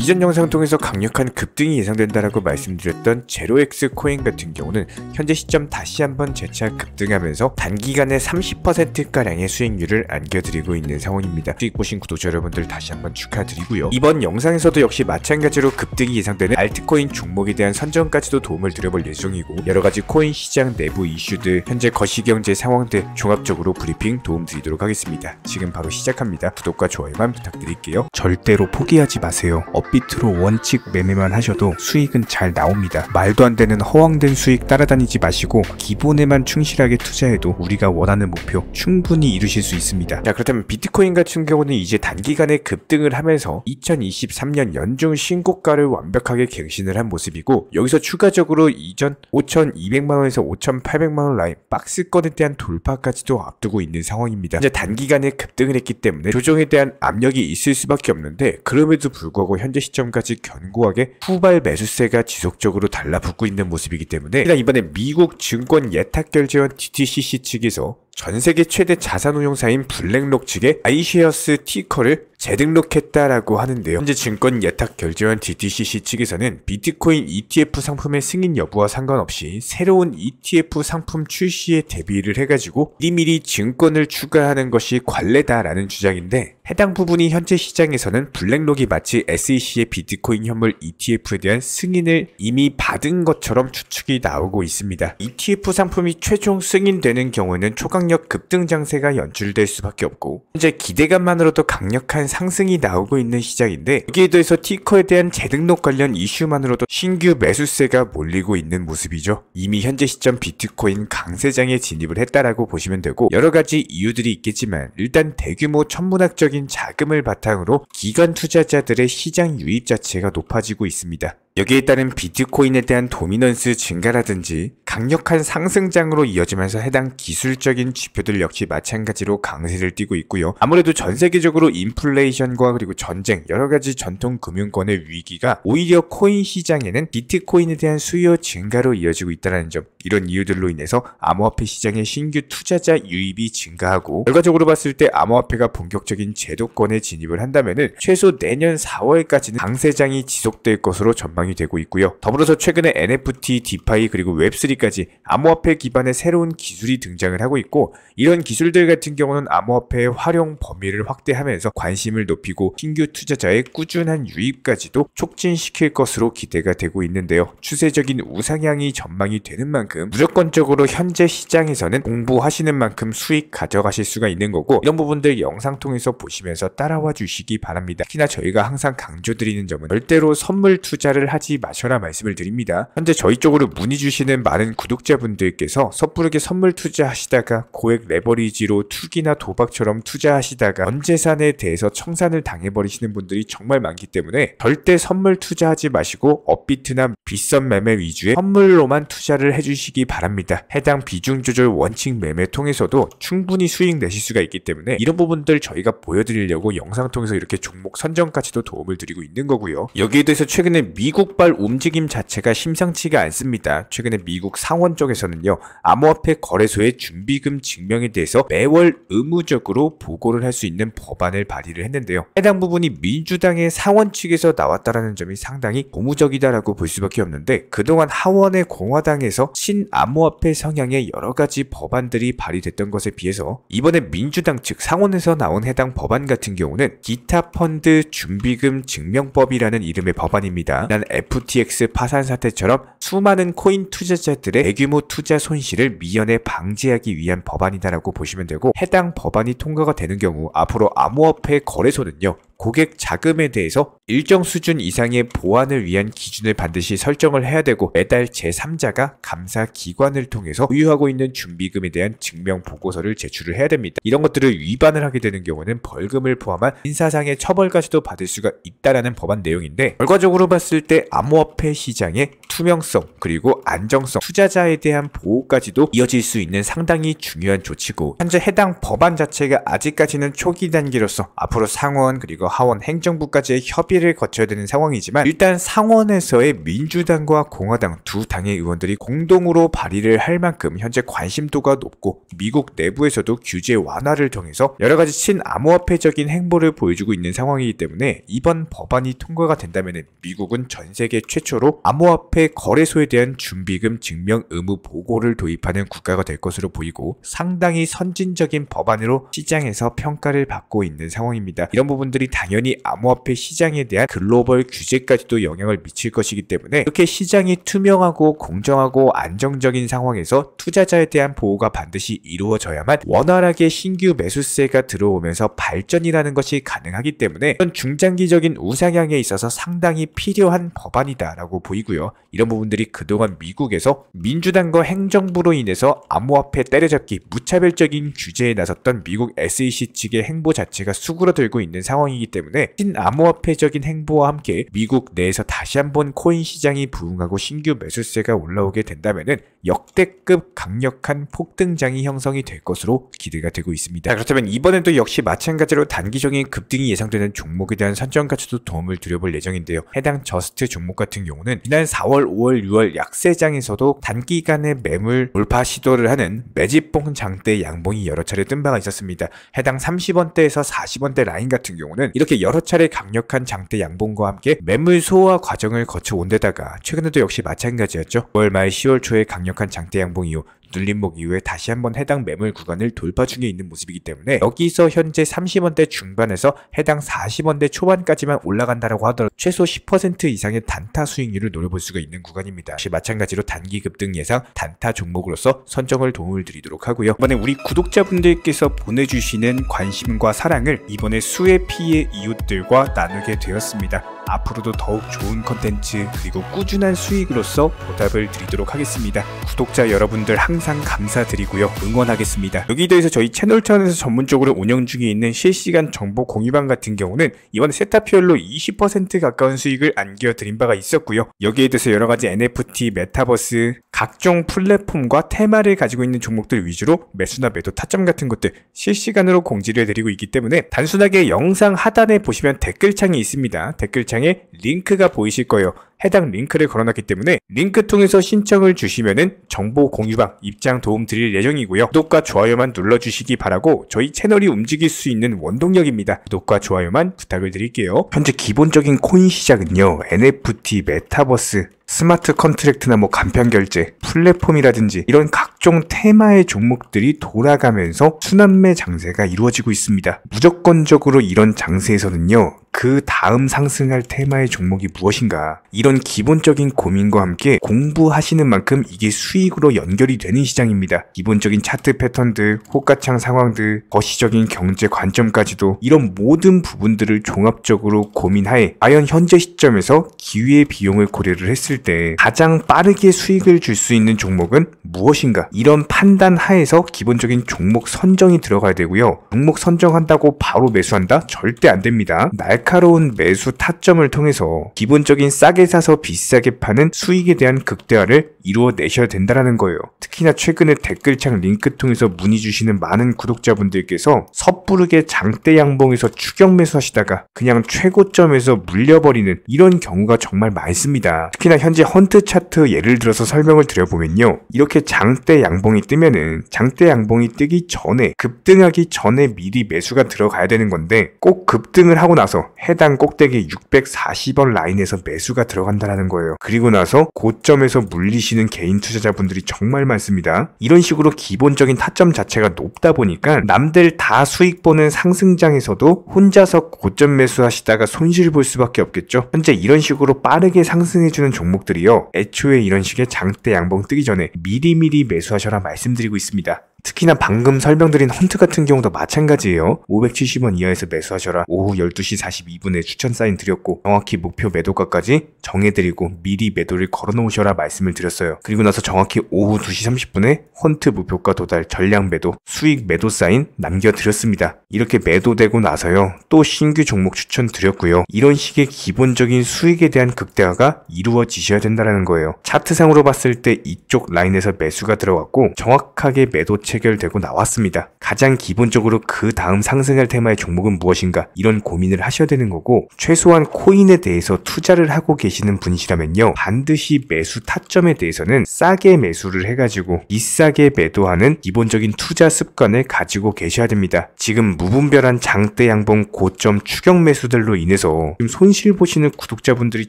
이전 영상 통해서 강력한 급등이 예상된다라고 말씀드렸던 제로엑스 코인 같은 경우는 현재 시점 다시 한번 재차 급등하면서 단기간에 30%가량의 수익률을 안겨드리고 있는 상황입니다. 수익 보신 구독자 여러분들 다시 한번 축하드리고요. 이번 영상에서도 역시 마찬가지로 급등이 예상되는 알트코인 종목에 대한 선정까지도 도움을 드려볼 예정이고, 여러가지 코인 시장 내부 이슈들, 현재 거시경제 상황들 종합적으로 브리핑 도움드리도록 하겠습니다. 지금 바로 시작합니다. 구독과 좋아요만 부탁드릴게요. 절대로 포기하지 마세요. 업비트로 원칙 매매만 하셔도 수익은 잘 나옵니다. 말도 안 되는 허황된 수익 따라다니지 마시고 기본에만 충실하게 투자해도 우리가 원하는 목표 충분히 이루실 수 있습니다. 자, 그렇다면 비트코인 같은 경우는 이제 단기간에 급등을 하면서 2023년 연중 신고가를 완벽하게 갱신을 한 모습이고, 여기서 추가적으로 이전 5,200만원에서 5,800만원 라인 박스권에 대한 돌파까지도 앞두고 있는 상황입니다. 이제 단기간에 급등을 했기 때문에 조정에 대한 압력이 있을 수밖에 없는데, 그럼에도 불구하고 현재 시점까지 견고하게 후발 매수세가 지속적으로 달라붙고 있는 모습이기 때문에, 일단 이번에 미국 증권 예탁결제원 DTCC 측에서 전세계 최대 자산운용사인 블랙록 측의 아이쉐어스 티커를 재등록했다라고 하는데요. 현재 증권 예탁결제원 DTCC 측에서는 비트코인 ETF 상품의 승인 여부와 상관없이 새로운 ETF 상품 출시에 대비를 해가지고 미리미리 증권을 추가하는 것이 관례다라는 주장인데, 해당 부분이 현재 시장에서는 블랙록이 마치 SEC의 비트코인 현물 ETF에 대한 승인을 이미 받은 것처럼 추측이 나오고 있습니다. ETF 상품이 최종 승인되는 경우에는 초강력 급등 장세가 연출될 수밖에 없고, 현재 기대감만으로도 강력한 상승이 나오고 있는 시장인데, 여기에 더해서 티커에 대한 재등록 관련 이슈만으로도 신규 매수세가 몰리고 있는 모습이죠. 이미 현재 시점 비트코인 강세장에 진입을 했다라고 보시면 되고, 여러가지 이유들이 있겠지만 일단 대규모 천문학적인 자금을 바탕으로 기관 투자자들의 시장 유입 자체가 높아지고 있습니다. 여기에 따른 비트코인에 대한 도미넌스 증가라든지 강력한 상승장으로 이어지면서 해당 기술적인 지표들 역시 마찬가지로 강세를 띠고 있고요. 아무래도 전 세계적으로 인플레이션과 그리고 전쟁, 여러가지 전통 금융권의 위기가 오히려 코인 시장에는 비트코인에 대한 수요 증가로 이어지고 있다는 점, 이런 이유들로 인해서 암호화폐 시장의 신규 투자자 유입이 증가하고, 결과적으로 봤을 때 암호화폐가 본격적인 제도권에 진입을 한다면은 최소 내년 4월까지는 강세장이 지속될 것으로 전망이 되고 있고요. 더불어서 최근에 NFT, 디파이 그리고 웹3까지 암호화폐 기반의 새로운 기술이 등장을 하고 있고, 이런 기술들 같은 경우는 암호화폐의 활용 범위를 확대하면서 관심을 높이고 신규 투자자의 꾸준한 유입까지도 촉진시킬 것으로 기대가 되고 있는데요. 추세적인 우상향이 전망이 되는 만큼 무조건적으로 현재 시장에서는 공부하시는 만큼 수익 가져가실 수가 있는 거고, 이런 부분들 영상 통해서 보시면서 따라와 주시기 바랍니다. 특히나 저희가 항상 강조드리는 점은 절대로 선물 투자를 하지 마셔라 말씀을 드립니다. 현재 저희 쪽으로 문의 주시는 많은 구독자분들께서 섣부르게 선물 투자하시다가 고액 레버리지로 투기나 도박처럼 투자하시다가 전 재산에 대해서 청산을 당해버리시는 분들이 정말 많기 때문에 절대 선물 투자하지 마시고 업비트나 빗선 매매 위주의 선물로만 투자를 해주시기 바랍니다. 해당 비중 조절 원칙 매매 통해서도 충분히 수익 내실 수가 있기 때문에 이런 부분들 저희가 보여드리려고 영상 통해서 이렇게 종목 선정까지도 도움을 드리고 있는 거고요. 여기에 대해서 최근에 미국발 움직임 자체가 심상치가 않습니다. 최근에 미국 상원 쪽에서는요, 암호화폐 거래소의 준비금 증명에 대해서 매월 의무적으로 보고를 할 수 있는 법안을 발의를 했는데요. 해당 부분이 민주당의 상원 측에서 나왔다라는 점이 상당히 고무적이다라고 볼 수밖에 없는데, 그동안 하원의 공화당에서 친암호화폐 성향의 여러가지 법안들이 발의됐던 것에 비해서 이번에 민주당 측 상원에서 나온 해당 법안 같은 경우는 기타 펀드 준비금 증명법이라는 이름의 법안입니다. 난 FTX 파산 사태처럼 수많은 코인 투자자들의 대규모 투자 손실을 미연에 방지하기 위한 법안이다라고 보시면 되고, 해당 법안이 통과가 되는 경우 앞으로 암호화폐 거래소는요, 고객 자금에 대해서 일정 수준 이상의 보안을 위한 기준을 반드시 설정을 해야 되고, 매달 제3자가 감사 기관을 통해서 보유하고 있는 준비금에 대한 증명 보고서를 제출을 해야 됩니다. 이런 것들을 위반을 하게 되는 경우는 벌금을 포함한 인사상의 처벌까지도 받을 수가 있다라는 법안 내용인데, 결과적으로 봤을 때 암호화폐 시장의 투명성 그리고 안정성, 투자자에 대한 보호까지도 이어질 수 있는 상당히 중요한 조치고, 현재 해당 법안 자체가 아직까지는 초기 단계로서 앞으로 상원 그리고 그리고 하원 행정부까지의 협의를 거쳐야 되는 상황이지만 일단 상원에서의 민주당과 공화당 두 당의 의원들이 공동으로 발의를 할 만큼 현재 관심도가 높고 미국 내부에서도 규제 완화를 통해서 여러가지 친암호화폐적인 행보를 보여주고 있는 상황이기 때문에 이번 법안이 통과가 된다면 미국은 전세계 최초로 암호화폐 거래소에 대한 준비금 증명 의무 보고를 도입하는 국가가 될 것으로 보이고 상당히 선진적인 법안으로 시장에서 평가를 받고 있는 상황입니다. 이런 부분들이 당연히 암호화폐 시장에 대한 글로벌 규제까지도 영향을 미칠 것이기 때문에 이렇게 시장이 투명하고 공정하고 안정적인 상황에서 투자자에 대한 보호가 반드시 이루어져야만 원활하게 신규 매수세가 들어오면서 발전이라는 것이 가능하기 때문에 이런 중장기적인 우상향에 있어서 상당히 필요한 법안이다라고 보이고요. 이런 부분들이 그동안 미국에서 민주당과 행정부로 인해서 암호화폐 때려잡기 무차별적인 규제에 나섰던 미국 SEC 측의 행보 자체가 수그러들고 있는 상황이기 때문에 친암호화폐적인 행보와 함께 미국 내에서 다시 한번 코인 시장이 부흥하고 신규 매수세가 올라오게 된다면은 역대급 강력한 폭등장이 형성이 될 것으로 기대가 되고 있습니다. 그렇다면 이번에도 역시 마찬가지로 단기적인 급등이 예상되는 종목에 대한 선정까지도 도움을 드려볼 예정인데요. 해당 저스트 종목 같은 경우는 지난 4월, 5월, 6월 약세장에서도 단기간에 매물 돌파 시도를 하는 매집봉 장대 양봉이 여러 차례 뜬 바가 있었습니다. 해당 30원대에서 40원대 라인 같은 경우는 이렇게 여러 차례 강력한 장대 양봉과 함께 매물 소화 과정을 거쳐온 데다가 최근에도 역시 마찬가지였죠. 9월 말 10월 초에 강력한 장대 양봉 이후 눌림목 이후에 다시 한번 해당 매물 구간을 돌파 중에 있는 모습이기 때문에 여기서 현재 30원대 중반에서 해당 40원대 초반까지만 올라간다라고 하더라도 최소 10% 이상의 단타 수익률을 노려볼 수가 있는 구간입니다. 역시 마찬가지로 단기 급등 예상 단타 종목으로서 선정을 도움을 드리도록 하고요. 이번에 우리 구독자분들께서 보내주시는 관심과 사랑을 이번에 수혜 피해 이웃들과 나누게 되었습니다. 앞으로도 더욱 좋은 컨텐츠 그리고 꾸준한 수익으로서 보답을 드리도록 하겠습니다. 구독자 여러분들 항상 감사드리고요. 응원하겠습니다. 여기에 대해서 저희 채널 차원에서 전문적으로 운영 중에 있는 실시간 정보 공유방 같은 경우는 이번에 세타피얼로 20% 가까운 수익을 안겨드린 바가 있었고요. 여기에 대해서 여러가지 NFT, 메타버스, 각종 플랫폼과 테마를 가지고 있는 종목들 위주로 매수나 매도 타점 같은 것들 실시간으로 공지를 해드리고 있기 때문에 단순하게 영상 하단에 보시면 댓글창이 있습니다. 댓글창에 링크가 보이실 거예요. 해당 링크를 걸어놨기 때문에 링크 통해서 신청을 주시면은 정보 공유방 입장 도움 드릴 예정이고요. 구독과 좋아요만 눌러주시기 바라고 저희 채널이 움직일 수 있는 원동력입니다. 구독과 좋아요만 부탁을 드릴게요. 현재 기본적인 코인 시장은요, NFT, 메타버스, 스마트 컨트랙트나 간편 결제, 플랫폼이라든지 이런 각종 테마의 종목들이 돌아가면서 순환매 장세가 이루어지고 있습니다. 무조건적으로 이런 장세에서는요, 그 다음 상승할 테마의 종목이 무엇인가, 이런 기본적인 고민과 함께 공부하시는 만큼 이게 수익으로 연결이 되는 시장입니다. 기본적인 차트 패턴들, 호가창 상황들, 거시적인 경제 관점까지도 이런 모든 부분들을 종합적으로 고민하에 과연 현재 시점에서 기회의 비용을 고려를 했을 때 가장 빠르게 수익을 줄 수 있는 종목은 무엇인가, 이런 판단 하에서 기본적인 종목 선정이 들어가야 되고요. 종목 선정한다고 바로 매수한다? 절대 안 됩니다. 날카로운 매수 타점을 통해서 기본적인 싸게 사서 비싸게 파는 수익에 대한 극대화를 이루어내셔야 된다는 거예요. 특히나 최근에 댓글창 링크 통해서 문의 주시는 많은 구독자분들께서 섣부르게 장대 양봉에서 추격 매수하시다가 그냥 최고점에서 물려버리는 이런 경우가 정말 많습니다. 특히나 현재 헌트 차트 예를 들어서 설명을 드려보면요, 이렇게 장대 양봉이 뜨면은 장대 양봉이 뜨기 전에, 급등하기 전에 미리 매수가 들어가야 되는 건데 꼭 급등을 하고 나서 해당 꼭대기 640원 라인에서 매수가 들어간다는 거예요. 그리고 나서 고점에서 물리시는 개인 투자자분들이 정말 많습니다. 이런 식으로 기본적인 타점 자체가 높다 보니까 남들 다 수익 보는 상승장에서도 혼자서 고점 매수하시다가 손실 볼 수밖에 없겠죠. 현재 이런 식으로 빠르게 상승해주는 종목들이요, 애초에 이런 식의 장대 양봉 뜨기 전에 미리미리 매수하셔라 말씀드리고 있습니다. 특히나 방금 설명드린 헌트 같은 경우도 마찬가지예요. 570원 이하에서 매수하셔라. 오후 12시 42분에 추천 사인 드렸고 정확히 목표 매도가까지 정해드리고 미리 매도를 걸어놓으셔라 말씀을 드렸어요. 그리고 나서 정확히 오후 2시 30분에 헌트 목표가 도달 전량 매도 수익 매도 사인 남겨드렸습니다. 이렇게 매도되고 나서요, 또 신규 종목 추천 드렸고요. 이런 식의 기본적인 수익에 대한 극대화가 이루어지셔야 된다는 거예요. 차트상으로 봤을 때 이쪽 라인에서 매수가 들어갔고 정확하게 매도체 체결되고 나왔습니다. 가장 기본적으로 그 다음 상승할 테마의 종목은 무엇인가 이런 고민을 하셔야 되는 거고, 최소한 코인에 대해서 투자를 하고 계시는 분이시라면요, 반드시 매수 타점에 대해서는 싸게 매수를 해가지고 비싸게 매도하는 기본적인 투자 습관을 가지고 계셔야 됩니다. 지금 무분별한 장대 양봉 고점 추격 매수들로 인해서 지금 손실 보시는 구독자분들이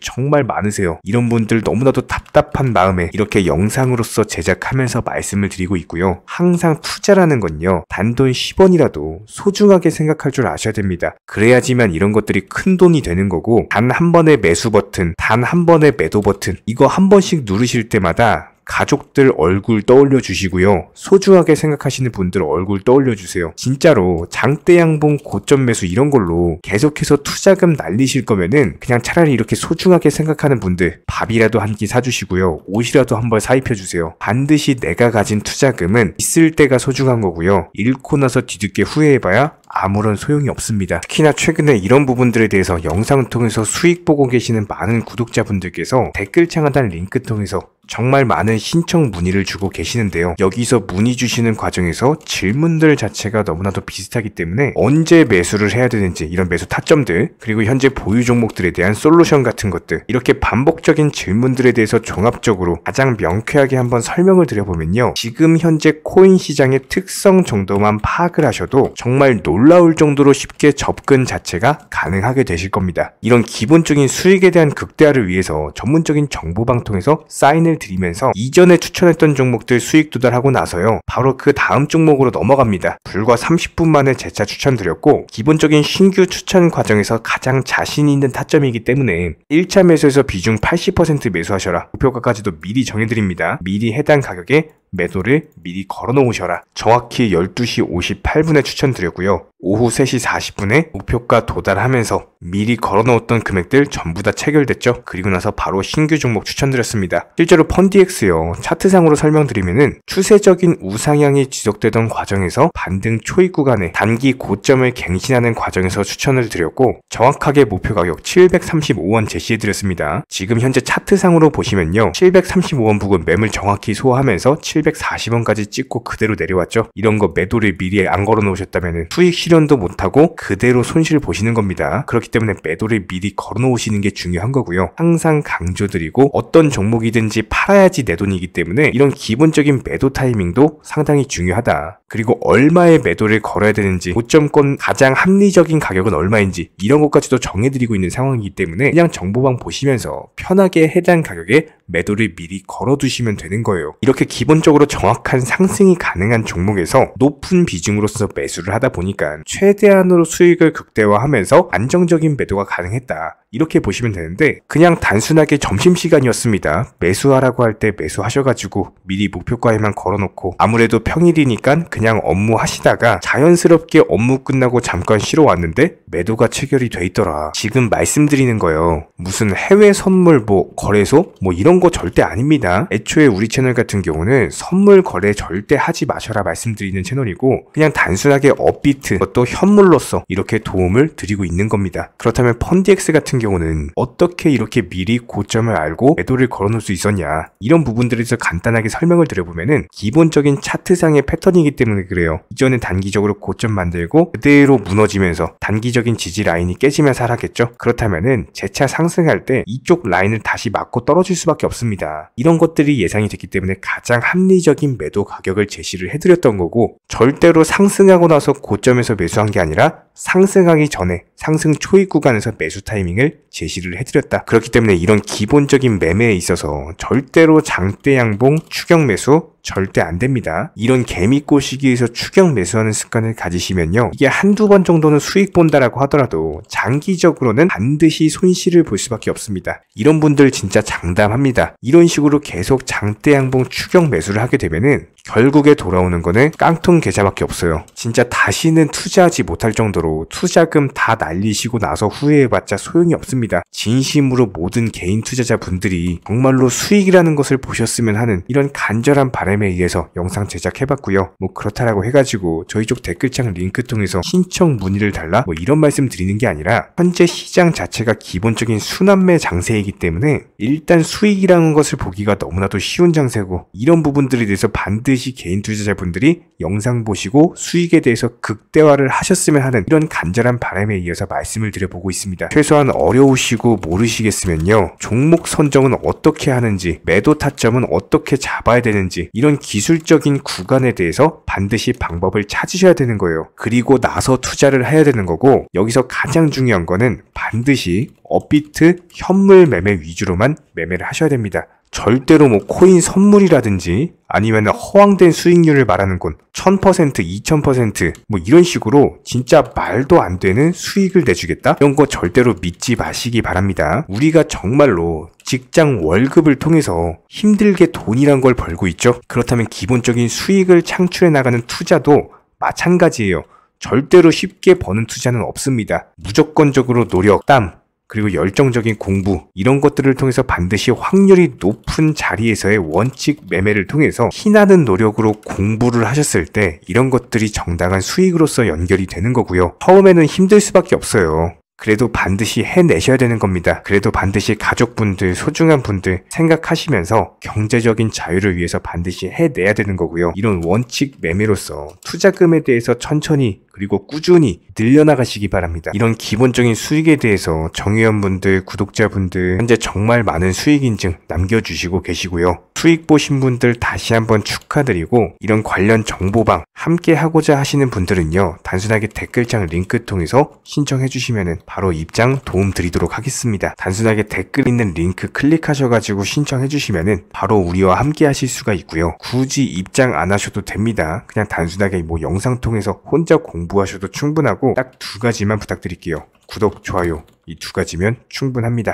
정말 많으세요. 이런 분들 너무나도 답답한 마음에 이렇게 영상으로서 제작하면서 말씀을 드리고 있고요. 항상 투자라는 건요, 단돈 10원이라도 소중하게 생각할 줄 아셔야 됩니다. 그래야지만 이런 것들이 큰 돈이 되는 거고, 단 한 번의 매수 버튼, 단 한 번의 매도 버튼, 이거 한 번씩 누르실 때마다 가족들 얼굴 떠올려 주시고요, 소중하게 생각하시는 분들 얼굴 떠올려 주세요. 진짜로 장대 양봉 고점 매수 이런 걸로 계속해서 투자금 날리실 거면은 그냥 차라리 이렇게 소중하게 생각하는 분들 밥이라도 한 끼 사주시고요, 옷이라도 한 벌 사입혀 주세요. 반드시 내가 가진 투자금은 있을 때가 소중한 거고요, 잃고 나서 뒤늦게 후회해봐야 아무런 소용이 없습니다. 특히나 최근에 이런 부분들에 대해서 영상을 통해서 수익 보고 계시는 많은 구독자분들께서 댓글창 하단 링크 통해서 정말 많은 신청 문의를 주고 계시는데요. 여기서 문의 주시는 과정에서 질문들 자체가 너무나도 비슷하기 때문에 언제 매수를 해야 되는지, 이런 매수 타점들, 그리고 현재 보유 종목들에 대한 솔루션 같은 것들, 이렇게 반복적인 질문들에 대해서 종합적으로 가장 명쾌하게 한번 설명을 드려보면요, 지금 현재 코인 시장의 특성 정도만 파악을 하셔도 정말 놀라울 정도로 쉽게 접근 자체가 가능하게 되실 겁니다. 이런 기본적인 수익에 대한 극대화를 위해서 전문적인 정보방통에서 사인을 드리면서 이전에 추천했던 종목들 수익 도달하고 나서요, 바로 그 다음 종목으로 넘어갑니다. 불과 30분 만에 재차 추천드렸고, 기본적인 신규 추천 과정에서 가장 자신 있는 타점이기 때문에 1차 매수에서 비중 80% 매수하셔라, 목표가까지도 미리 정해드립니다. 미리 해당 가격에 매도를 미리 걸어 놓으셔라. 정확히 12시 58분에 추천드렸고요. 오후 3시 40분에 목표가 도달하면서 미리 걸어 놓았던 금액들 전부 다 체결됐죠. 그리고 나서 바로 신규 종목 추천드렸습니다. 실제로 펀디엑스요, 차트상으로 설명드리면은 추세적인 우상향이 지속되던 과정에서 반등 초입 구간에 단기 고점을 갱신하는 과정에서 추천을 드렸고, 정확하게 목표 가격 735원 제시해드렸습니다. 지금 현재 차트상으로 보시면요, 735원 부근 매물 정확히 소화하면서 740원까지 찍고 그대로 내려왔죠. 이런 거 매도를 미리 안 걸어 놓으셨다면 수익 실현도 못하고 그대로 손실 보시는 겁니다. 그렇기 때문에 매도를 미리 걸어 놓으시는 게 중요한 거고요. 항상 강조드리고, 어떤 종목이든지 팔아야지 내 돈이기 때문에 이런 기본적인 매도 타이밍도 상당히 중요하다. 그리고 얼마의 매도를 걸어야 되는지, 고점권 가장 합리적인 가격은 얼마인지, 이런 것까지도 정해드리고 있는 상황이기 때문에 그냥 정보방 보시면서 편하게 해당 가격에 매도를 미리 걸어두시면 되는 거예요. 이렇게 기본적으로 정확한 상승이 가능한 종목에서 높은 비중으로서 매수를 하다 보니까 최대한으로 수익을 극대화하면서 안정적인 매도가 가능했다, 이렇게 보시면 되는데, 그냥 단순하게 점심시간이었습니다, 매수하라고 할 때 매수하셔가지고 미리 목표가에만 걸어놓고 아무래도 평일이니까 그냥 업무 하시다가 자연스럽게 업무 끝나고 잠깐 쉬러 왔는데 매도가 체결이 돼 있더라. 지금 말씀드리는 거예요, 무슨 해외 선물 거래소 이런 거 절대 아닙니다. 애초에 우리 채널 같은 경우는 선물 거래 절대 하지 마셔라 말씀드리는 채널이고, 그냥 단순하게 업비트, 그것도 현물로서 이렇게 도움을 드리고 있는 겁니다. 그렇다면 펀디엑스 같은 경우는 어떻게 이렇게 미리 고점을 알고 매도를 걸어놓을 수 있었냐, 이런 부분들에 대해서 간단하게 설명을 드려보면은 기본적인 차트상의 패턴이기 때문에 그래요. 이전에 단기적으로 고점 만들고 그대로 무너지면서 단기적인 지지 라인이 깨지면서 하락했죠. 그렇다면은 재차 상승할 때 이쪽 라인을 다시 맞고 떨어질 수밖에 없습니다. 이런 것들이 예상이 됐기 때문에 가장 합리적인 매도 가격을 제시를 해드렸던 거고, 절대로 상승하고 나서 고점에서 매수한 게 아니라 상승하기 전에 상승 초입 구간에서 매수 타이밍을 제시를 해드렸다. 그렇기 때문에 이런 기본적인 매매에 있어서 절대로 장대 양봉 추격 매수 절대 안 됩니다. 이런 개미꽃 시기에서 추격 매수하는 습관을 가지시면요, 이게 한두 번 정도는 수익 본다라고 하더라도 장기적으로는 반드시 손실을 볼 수밖에 없습니다. 이런 분들 진짜 장담합니다. 이런 식으로 계속 장대 양봉 추격 매수를 하게 되면은 결국에 돌아오는 거는 깡통 계좌밖에 없어요. 진짜 다시는 투자하지 못할 정도로 투자금 다 날리시고 나서 후회해봤자 소용이 없습니다. 없습니다. 진심으로 모든 개인 투자자분들이 정말로 수익이라는 것을 보셨으면 하는 이런 간절한 바람에 의해서 영상 제작해봤고요. 뭐 그렇다라고 해가지고 저희 쪽 댓글창 링크 통해서 신청 문의를 달라 뭐 이런 말씀 드리는 게 아니라 현재 시장 자체가 기본적인 순환매 장세이기 때문에 일단 수익이라는 것을 보기가 너무나도 쉬운 장세고, 이런 부분들에 대해서 반드시 개인 투자자분들이 영상 보시고 수익에 대해서 극대화를 하셨으면 하는 이런 간절한 바람에 이어서 말씀을 드려보고 있습니다. 최소한 어려우시고 모르시겠으면요, 종목 선정은 어떻게 하는지, 매도 타점은 어떻게 잡아야 되는지, 이런 기술적인 구간에 대해서 반드시 방법을 찾으셔야 되는 거예요. 그리고 나서 투자를 해야 되는 거고, 여기서 가장 중요한 거는 반드시 업비트 현물 매매 위주로만 매매를 하셔야 됩니다. 절대로 뭐 코인 선물이라든지 아니면 허황된 수익률을 말하는 건 1000%, 2000% 뭐 이런 식으로 진짜 말도 안 되는 수익을 내주겠다? 이런 거 절대로 믿지 마시기 바랍니다. 우리가 정말로 직장 월급을 통해서 힘들게 돈이란 걸 벌고 있죠. 그렇다면 기본적인 수익을 창출해 나가는 투자도 마찬가지예요. 절대로 쉽게 버는 투자는 없습니다. 무조건적으로 노력, 땀, 그리고 열정적인 공부, 이런 것들을 통해서 반드시 확률이 높은 자리에서의 원칙 매매를 통해서 피나는 노력으로 공부를 하셨을 때 이런 것들이 정당한 수익으로서 연결이 되는 거고요. 처음에는 힘들 수밖에 없어요. 그래도 반드시 해내셔야 되는 겁니다. 그래도 반드시 가족분들, 소중한 분들 생각하시면서 경제적인 자유를 위해서 반드시 해내야 되는 거고요. 이런 원칙 매매로서 투자금에 대해서 천천히 그리고 꾸준히 늘려나가시기 바랍니다. 이런 기본적인 수익에 대해서 정의원분들, 구독자분들 현재 정말 많은 수익 인증 남겨주시고 계시고요. 수익 보신 분들 다시 한번 축하드리고, 이런 관련 정보방 함께 하고자 하시는 분들은요, 단순하게 댓글창 링크 통해서 신청해 주시면 바로 입장 도움 드리도록 하겠습니다. 단순하게 댓글 있는 링크 클릭하셔가지고 신청해 주시면 바로 우리와 함께 하실 수가 있고요. 굳이 입장 안 하셔도 됩니다. 그냥 단순하게 뭐 영상 통해서 혼자 공부하셔도 충분하고 딱 두 가지만 부탁드릴게요. 구독, 좋아요, 이 두 가지면 충분합니다.